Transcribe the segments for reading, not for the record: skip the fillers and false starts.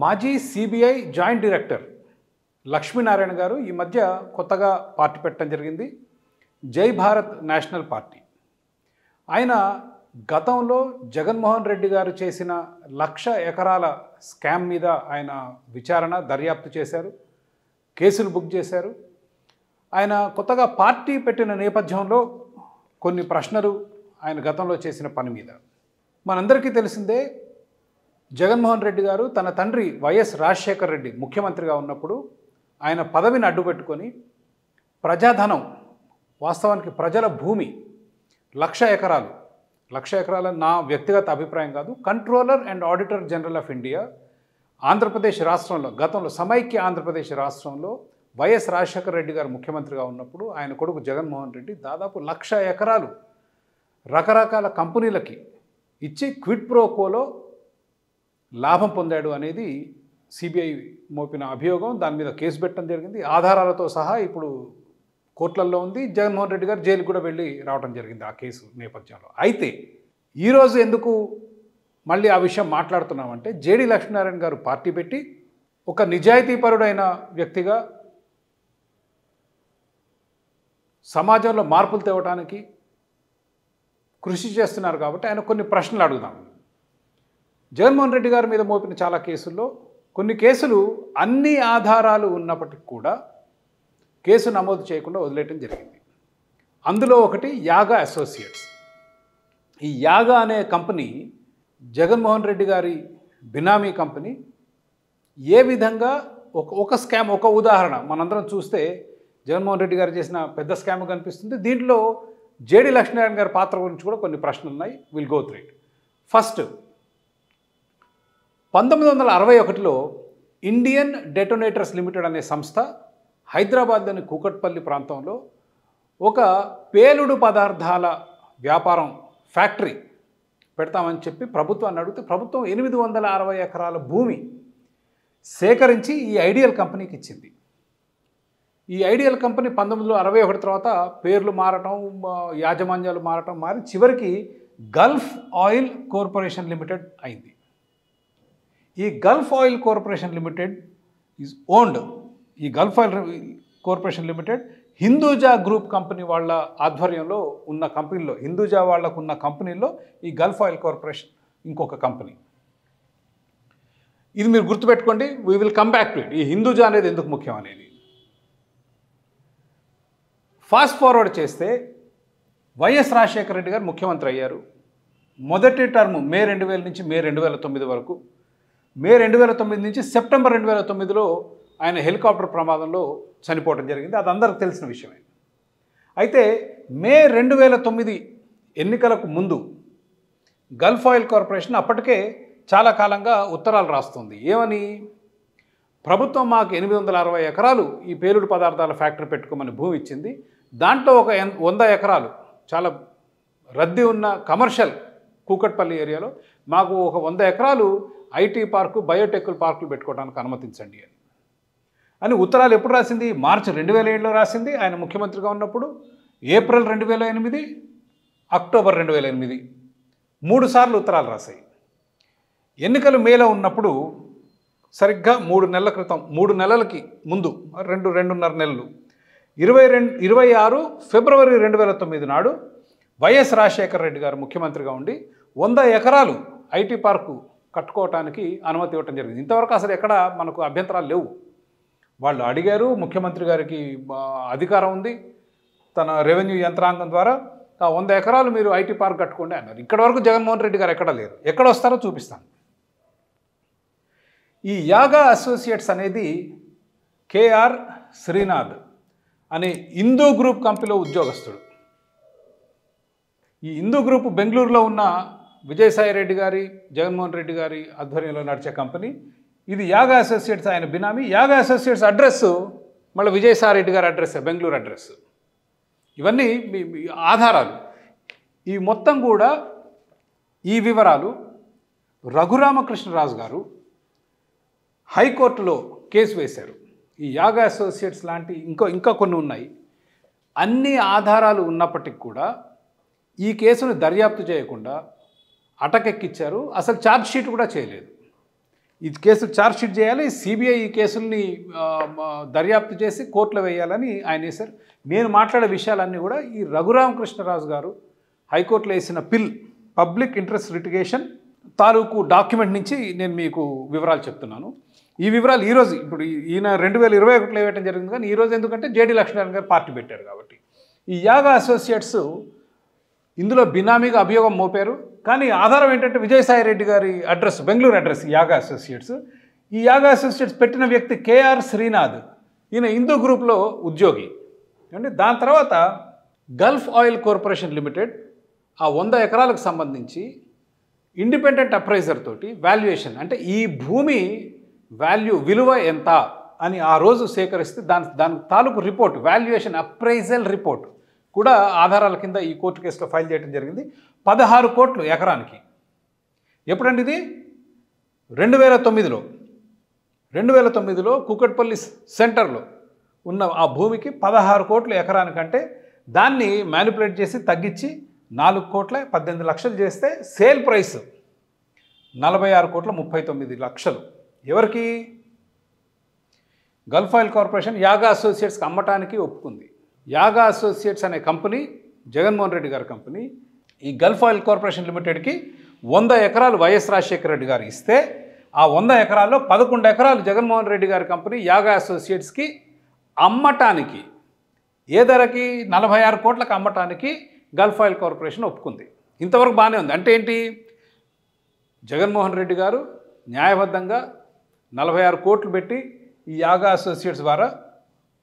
మాజీ CBI joint director Lakshminarayana గారు ఈ మధ్య కొత్తగా పార్టీ పెట్టడం జరిగింది. జై భారత్ నేషనల్ పార్టీ. ఆయన గతంలో జగన్మోహన్ రెడ్డి గారు చేసిన 1,00,000 ఎకరాల స్కామ్ మీద ఆయన విచారణ దర్యాప్తు చేశారు, కేసులు బుక్ చేశారు. ఆయన కొత్తగా పార్టీ పెట్టిన నేపథ్యంలో కొన్ని ప్రశ్నలు ఆయన గతంలో చేసిన పని మీద. మనందరికీ తెలిసిందే, జగన్మోహన్ రెడ్డి గారు తన తండ్రి వైఎస్ రాజశేఖర్ రెడ్డి ముఖ్యమంత్రిగా ఉన్నప్పుడు ఆయన పదవిని అడ్డుపెట్టుకొని ప్రజాధనం, వాస్తవానికి ప్రజల భూమి 1,00,000 ఎకరాలు, 1,00,000 ఎకరాల నా వ్యక్తిగత అభిప్రాయం కాదు, controller and auditor general of India Andhra Pradesh రాష్ట్రంలో, గతంలో సమైక్య ఆంధ్రప్రదేశ్ రాష్ట్రంలో వైఎస్ రాజశేఖర రెడ్డి గారు ముఖ్యమంత్రిగా ఉన్నప్పుడు ఆయన కొడుకు జగన్మోహన్ రెడ్డి దాదాపు 1,00,000 ఎకరాలు రకరకాల కంపెనీలకి ఇచ్చి క్విడ్ ప్రోకోలో లాభం పొందాడు అనేది సిబిఐ మోపిన అభియోగం. దాని మీద కేసు పెట్టడం జరిగింది, ఆధారాలతో సహా ఇప్పుడు కోర్టులలో ఉంది. జగన్మోహన్ రెడ్డి గారు జైలుకు కూడా వెళ్ళి రావడం జరిగింది ఆ కేసు నేపథ్యంలో. అయితే ఈరోజు ఎందుకు మళ్ళీ ఆ విషయం మాట్లాడుతున్నామంటే, జేడి లక్ష్మీనారాయణ గారు పార్టీ పెట్టి ఒక నిజాయితీపరుడైన వ్యక్తిగా సమాజంలో మార్పులు తేవడానికి కృషి చేస్తున్నారు కాబట్టి ఆయన కొన్ని ప్రశ్నలు అడుగుదాం. జగన్మోహన్ రెడ్డి గారి మీద మోపిన చాలా కేసుల్లో కొన్ని కేసులు అన్ని ఆధారాలు ఉన్నప్పటికీ కూడా కేసు నమోదు చేయకుండా వదిలేయటం జరిగింది. అందులో ఒకటి యాగా అసోసియేట్స్. ఈ యాగా అనే కంపెనీ జగన్మోహన్ రెడ్డి గారి బినామీ కంపెనీ. ఏ విధంగా ఒక స్కామ్, ఒక ఉదాహరణ మనందరం చూస్తే జగన్మోహన్ రెడ్డి గారు చేసిన పెద్ద స్కామ్ కనిపిస్తుంది. దీంట్లో జేడి లక్ష్మీనారాయణ గారి పాత్ర గురించి కూడా కొన్ని ప్రశ్నలు ఉన్నాయి. Will go through it. First, 1961లో ఇండియన్ డెటోనేటర్స్ లిమిటెడ్ అనే సంస్థ హైదరాబాద్లోని కూకట్పల్లి ప్రాంతంలో ఒక పేలుడు పదార్థాల వ్యాపారం ఫ్యాక్టరీ పెడతామని చెప్పి ప్రభుత్వాన్ని అడిగితే ప్రభుత్వం 860 ఎకరాల భూమి సేకరించి ఈ ఐడియల్ కంపెనీకి ఇచ్చింది. ఈ ఐడియల్ కంపెనీ 1961 తర్వాత పేర్లు మారటం, యాజమాన్యాలు మారి చివరికి గల్ఫ్ ఆయిల్ కార్పొరేషన్ లిమిటెడ్ అయింది. ఈ gulf oil corporation limited is owned, ఈ gulf oil corporation limited Hinduja group company వాళ్ళ ఆధ్వర్యంలో ఉన్న కంపెనీలో, హిందూజా వాళ్ళకు ఉన్న కంపెనీలో ఈ గల్ఫ్ ఆయిల్ కార్పొరేషన్ ఇంకొక కంపెనీ. ఇది మీరు గుర్తుపెట్టుకోండి. We will come back to it. ఈ హిందూజా అనేది ఎందుకు ముఖ్యం అనేది. ఫాస్ట్ ఫార్వర్డ్ చేస్తే వైఎస్ రాజశేఖర రెడ్డి గారు ముఖ్యమంత్రి అయ్యారు. మొదటి టర్మ్ మే 2000 నుంచి మే 2009 వరకు. మే 2009 నుంచి సెప్టెంబర్ 2009లో ఆయన హెలికాప్టర్ ప్రమాదంలో చనిపోవడం జరిగింది. అది అందరికీ తెలిసిన విషయమే. అయితే మే 2009 ఎన్నికలకు ముందు గల్ఫ్ ఆయిల్ కార్పొరేషన్ అప్పటికే చాలా కాలంగా ఉత్తరాలు రాస్తుంది. ఏమని? ప్రభుత్వం మాకు 860 ఎకరాలు ఈ పేలుడు పదార్థాల ఫ్యాక్టరీ పెట్టుకోమని భూమి ఇచ్చింది. దాంట్లో ఒక 100 ఎకరాలు చాలా రద్దీ ఉన్న కమర్షియల్ కూకట్పల్లి ఏరియాలో మాకు ఒక 100 ఎకరాలు ఐటీ పార్కు, బయోటెక్ పార్కులు పెట్టుకోవడానికి అనుమతించండి అని ఉత్తరాలు ఎప్పుడు రాసింది? మార్చి 2007లో రాసింది ఆయన ముఖ్యమంత్రిగా ఉన్నప్పుడు. ఏప్రిల్ 2008, అక్టోబర్ 2008, 3 సార్లు ఉత్తరాలు రాశాయి. ఎన్నికలు మేలో ఉన్నప్పుడు సరిగ్గా 3 నెలల క్రితం, 3 నెలలకి ముందు, 2.5 నెలలు, 26 ఫిబ్రవరి 2009 నాడు వైఎస్ రాజశేఖర రెడ్డి గారు ముఖ్యమంత్రిగా ఉండి 100 ఎకరాలు ఐటీ పార్కు కట్టుకోవటానికి అనుమతి ఇవ్వటం జరిగింది. ఇంతవరకు అసలు ఎక్కడ మనకు అభ్యంతరాలు లేవు. వాళ్ళు అడిగారు, ముఖ్యమంత్రి గారికి అధికారం ఉంది తన రెవెన్యూ యంత్రాంగం ద్వారా, 100 ఎకరాలు మీరు ఐటీ పార్క్ కట్టుకోండి అన్నారు. ఇక్కడ వరకు జగన్మోహన్ రెడ్డి గారు ఎక్కడ లేరు. ఎక్కడ వస్తారో చూపిస్తాను. ఈ యాగా అసోసియేట్స్ అనేది కేఆర్ శ్రీనాథ్ అనే హిందూ గ్రూప్ కంపెనీలో ఉద్యోగస్తుడు. ఈ హిందూ గ్రూప్ బెంగళూరులో ఉన్న విజయసాయి రెడ్డి గారి, జగన్మోహన్ రెడ్డి గారి ఆధ్వర్యంలో నడిచే కంపెనీ. ఇది యాగా అసోసియేట్స్ ఆయన బినామీ. యాగా అసోసియేట్స్ అడ్రస్ మళ్ళీ విజయసాయి రెడ్డి గారి అడ్రస్, బెంగళూరు అడ్రస్. ఇవన్నీ మీ ఆధారాలు. ఈ మొత్తం కూడా ఈ వివరాలు రఘురామకృష్ణరాజు గారు హైకోర్టులో కేసు వేశారు. ఈ యాగా అసోసియేట్స్ లాంటి ఇంకా కొన్ని ఉన్నాయి. అన్ని ఆధారాలు ఉన్నప్పటికీ కూడా ఈ కేసును దర్యాప్తు చేయకుండా అటకెక్కిచ్చారు. అసలు ఛార్జ్ షీట్ కూడా చేయలేదు. ఈ కేసు ఛార్జ్షీట్ చేయాలి, సిబిఐ ఈ కేసుల్ని దర్యాప్తు చేసి కోర్టులో వేయాలని ఆయన వేశారు. నేను మాట్లాడే విషయాలన్నీ కూడా ఈ రఘురామకృష్ణరాజు గారు హైకోర్టులో వేసిన పిల్ పబ్లిక్ ఇంట్రెస్ట్ లిటిగేషన్ తాలూకు డాక్యుమెంట్ నుంచి నేను మీకు వివరాలు చెప్తున్నాను. ఈ వివరాలు ఈరోజు ఇప్పుడు ఈయన 2021లో వేయటం జరిగింది, కానీ ఈరోజు ఎందుకంటే జేడీ లక్ష్మీనారాయణ గారు పార్టీ పెట్టారు కాబట్టి. ఈ యాగా అసోసియేట్స్ ఇందులో బినామీగా అభియోగం మోపారు. కానీ ఆధారం ఏంటంటే విజయసాయి రెడ్డి గారి అడ్రస్, బెంగళూరు అడ్రస్ యాగా అసోసియేట్స్. ఈ యాగా అసోసియేట్స్ పెట్టిన వ్యక్తి కేఆర్ శ్రీనాథ్, ఈయన హిందూ గ్రూప్లో ఉద్యోగి అంటే. దాని తర్వాత గల్ఫ్ ఆయిల్ కార్పొరేషన్ లిమిటెడ్ ఆ 100 ఎకరాలకు సంబంధించి ఇండిపెండెంట్ అప్రైజర్ తోటి వాల్యుయేషన్ అంటే ఈ భూమి విలువ ఎంత అని ఆ రోజు సేకరిస్తే దాని తాలూకు రిపోర్ట్, వాల్యుయేషన్ అప్రైజల్ రిపోర్ట్ కూడా ఆధారాల కింద ఈ కోర్టు కేసులో ఫైల్ చేయడం జరిగింది. 16 కోట్లు ఎకరానికి. ఎప్పుడండి ఇది? 2009లో కూకట్పల్లి సెంటర్లో ఉన్న ఆ భూమికి 16 కోట్లు ఎకరానికంటే దాన్ని మ్యానిపులేట్ చేసి తగ్గించి 4,18,00,000 చేస్తే సేల్ ప్రైస్ 46,39,00,000. ఎవరికి? గల్ఫ్ ఆయిల్ కార్పొరేషన్ యాగా అసోసియేట్స్కి అమ్మటానికి ఒప్పుకుంది. యాగా అసోసియేట్స్ అనే కంపెనీ జగన్మోహన్ రెడ్డి గారి కంపెనీ ఈ గల్ఫ్ ఆయిల్ కార్పొరేషన్ లిమిటెడ్కి 100 ఎకరాలు వైఎస్ రాజశేఖర రెడ్డి గారు ఇస్తే ఆ 100 ఎకరాల్లో 11 ఎకరాలు జగన్మోహన్ రెడ్డి గారి కంపెనీ యాగా అసోసియేట్స్కి అమ్మటానికి, ఏ ధరకి? 46 కోట్లకు అమ్మటానికి గల్ఫ్ ఆయిల్ కార్పొరేషన్ ఒప్పుకుంది. ఇంతవరకు బాగానే ఉంది. అంటే ఏంటి? జగన్మోహన్ రెడ్డి గారు న్యాయబద్ధంగా 46 కోట్లు పెట్టి ఈ యాగా అసోసియేట్స్ ద్వారా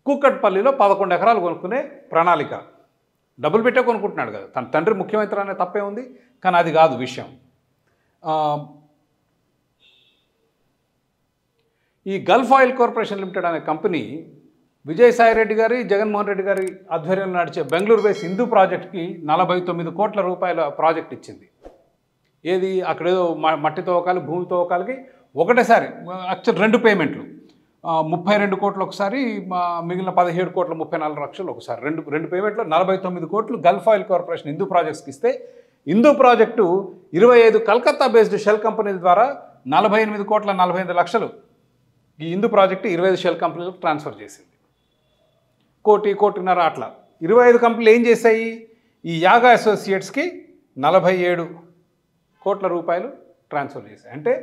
కూకట్పల్లిలో 11 ఎకరాలు కొనుక్కునే ప్రణాళిక. డబ్బులు పెట్టే కొనుక్కుంటున్నాడు కదా, తన తండ్రి ముఖ్యమంత్రి అనే తప్పే ఉంది. కానీ అది కాదు విషయం. ఈ గల్ఫ్ ఆయిల్ కార్పొరేషన్ లిమిటెడ్ అనే కంపెనీ విజయసాయి రెడ్డి గారి, జగన్మోహన్ రెడ్డి గారి ఆధ్వర్యంలో నడిచే బెంగళూరు బేస్ హిందూ ప్రాజెక్ట్కి 49 కోట్ల రూపాయల ప్రాజెక్ట్ ఇచ్చింది. ఏది? అక్కడేదో మట్టి తవ్వకాలు, భూమి తవ్వకాలకి ఒకటేసారి యాక్చువల్ 2 పేమెంట్లు, 32 కోట్లు ఒకసారి, మిగిలిన 17 కోట్ల 34 లక్షలు ఒకసారి, రెండు పేమెంట్లు 49 కోట్లు గల్ఫ్ ఆయిల్ కార్పొరేషన్ హిందూ ప్రాజెక్ట్స్కి ఇస్తే, Hindu project 25 Calcutta based shell కంపెనీల ద్వారా 48 కోట్ల 45 లక్షలు ఈ హిందూ ప్రాజెక్టు 25 షెల్ కంపెనీలకు ట్రాన్స్ఫర్ చేసింది. 1.5 అట్లా 25 కంపెనీలు ఏం చేశాయి? ఈ యాగా అసోసియేట్స్కి 47 కోట్ల రూపాయలు ట్రాన్స్ఫర్ చేశాయి. అంటే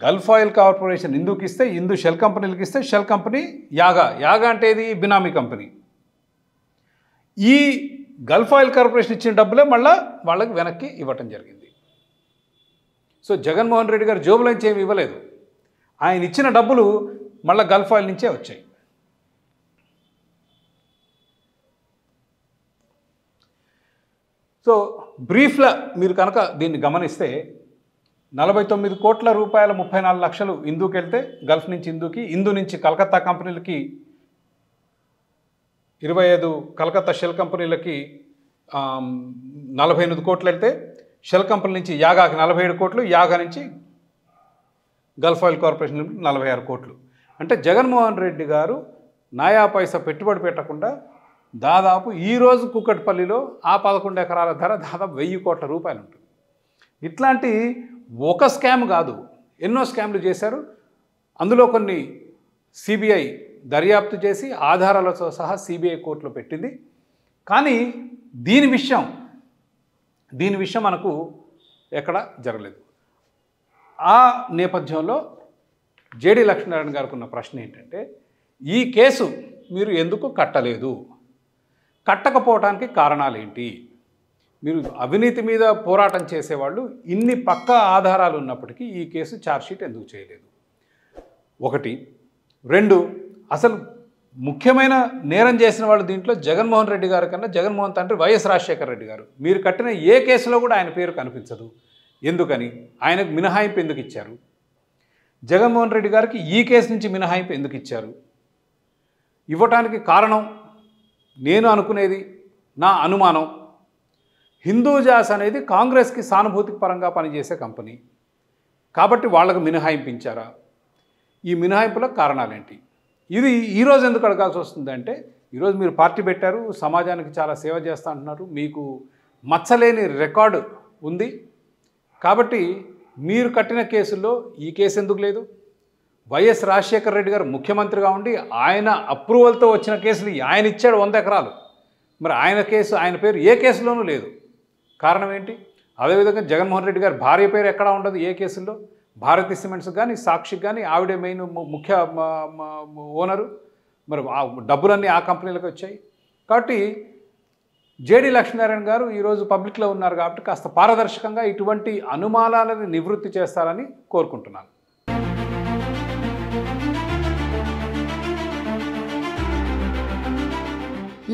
గల్ఫ్ ఆయిల్ కార్పొరేషన్ హిందూకి ఇస్తే, హిందూ షెల్ కంపెనీలకు ఇస్తే, షెల్ కంపెనీ యాగా అంటే ఇది బినామీ కంపెనీ. ఈ గల్ఫ్ ఆయిల్ కార్పొరేషన్ ఇచ్చిన డబ్బులే మళ్ళీ వాళ్ళకి వెనక్కి ఇవ్వటం జరిగింది. సో జగన్మోహన్ రెడ్డి గారు జోబుల నుంచి ఏమి ఇవ్వలేదు, ఆయన ఇచ్చిన డబ్బులు మళ్ళీ గల్ఫ్ ఆయిల్ నుంచే వచ్చాయి. సో బ్రీఫ్లా మీరు కనుక దీన్ని గమనిస్తే 49 కోట్ల రూపాయల 34 లక్షలు హిందూకి వెళ్తే, గల్ఫ్ నుంచి హిందూకి, హిందూ నుంచి కలకత్తా కంపెనీలకి 25 కలకత్తా షెల్ కంపెనీలకి 48 కోట్లు వెళ్తే, షెల్ కంపెనీ నుంచి యాగాకి 47 కోట్లు, యాగా నుంచి గల్ఫ్ ఆయిల్ కార్పొరేషన్ 46 కోట్లు. అంటే జగన్మోహన్ రెడ్డి గారు నయా పైసా పెట్టుబడి పెట్టకుండా దాదాపు ఈరోజు కూకట్పల్లిలో ఆ 11 ఎకరాల ధర దాదాపు 1000 కోట్ల రూపాయలు ఉంటుంది. ఇట్లాంటి ఒక స్కామ్ కాదు, ఎన్నో స్కామ్లు చేశారు. అందులో కొన్ని సిబిఐ దర్యాప్తు చేసి ఆధారాలతో సహా సిబిఐ కోర్టులో పెట్టింది. కానీ దీని విషయం మనకు ఎక్కడ జరగలేదు. ఆ నేపథ్యంలో జేడీ లక్ష్మీనారాయణ గారికి ఉన్న ప్రశ్న ఏంటంటే, ఈ కేసు మీరు ఎందుకు కట్టలేదు? కట్టకపోవడానికి కారణాలు ఏంటి? మీరు అవినీతి మీద పోరాటం చేసేవాళ్ళు ఇన్ని పక్కా ఆధారాలు ఉన్నప్పటికీ ఈ కేసు ఛార్జ్షీట్ ఎందుకు చేయలేదు? 1. 2, అసలు ముఖ్యమైన నేరం చేసిన వాళ్ళు దీంట్లో జగన్మోహన్ రెడ్డి గారి కన్నా జగన్మోహన్ తండ్రి వైఎస్ రాజశేఖర రెడ్డి గారు. మీరు కట్టిన ఏ కేసులో కూడా ఆయన పేరు కనిపించదు. ఎందుకని? ఆయనకు మినహాయింపు ఎందుకు ఇచ్చారు? జగన్మోహన్ రెడ్డి గారికి ఈ కేసు నుంచి మినహాయింపు ఎందుకు ఇచ్చారు? ఇవ్వటానికి కారణం నేను అనుకునేది, నా అనుమానం, హిందూజాస్ అనేది కాంగ్రెస్కి సానుభూతికి పరంగా పనిచేసే కంపెనీ కాబట్టి వాళ్ళకు మినహాయింపించారా? ఈ మినహాయింపుల కారణాలేంటి? ఇది ఈరోజు ఎందుకు అడగాల్సి వస్తుందంటే, ఈరోజు మీరు పార్టీ పెట్టారు, సమాజానికి చాలా సేవ చేస్తూ అంటున్నారు, మీకు మచ్చలేని రికార్డు ఉంది కాబట్టి మీరు కట్టిన కేసుల్లో ఈ కేసు ఎందుకు లేదు? వైఎస్ రాజశేఖర రెడ్డి గారు ముఖ్యమంత్రిగా ఉండి ఆయన అప్రూవల్తో వచ్చిన కేసులు ఆయన ఇచ్చాడు 100 ఎకరాలు. మరి ఆయన కేసు, ఆయన పేరు ఏ కేసులోనూ లేదు. కారణం ఏంటి? అదేవిధంగా జగన్మోహన్ రెడ్డి గారి భార్య పేరు ఎక్కడా ఉండదు ఏ కేసుల్లో. భారతీ సిమెంట్స్ కానీ, సాక్షికి కానీ ఆవిడే మెయిన్ ముఖ్య ఓనరు. మరి ఆ డబ్బులన్నీ ఆ కంపెనీలకు వచ్చాయి. కాబట్టి జేడీ లక్ష్మీనారాయణ గారు ఈరోజు పబ్లిక్లో ఉన్నారు కాబట్టి కాస్త పారదర్శకంగా ఇటువంటి అనుమానాలను నివృత్తి చేస్తారని కోరుకుంటున్నాను.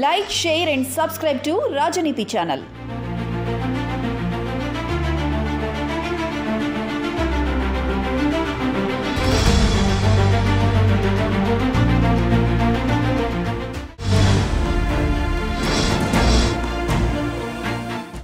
Like, share and subscribe to Rajaniti channel.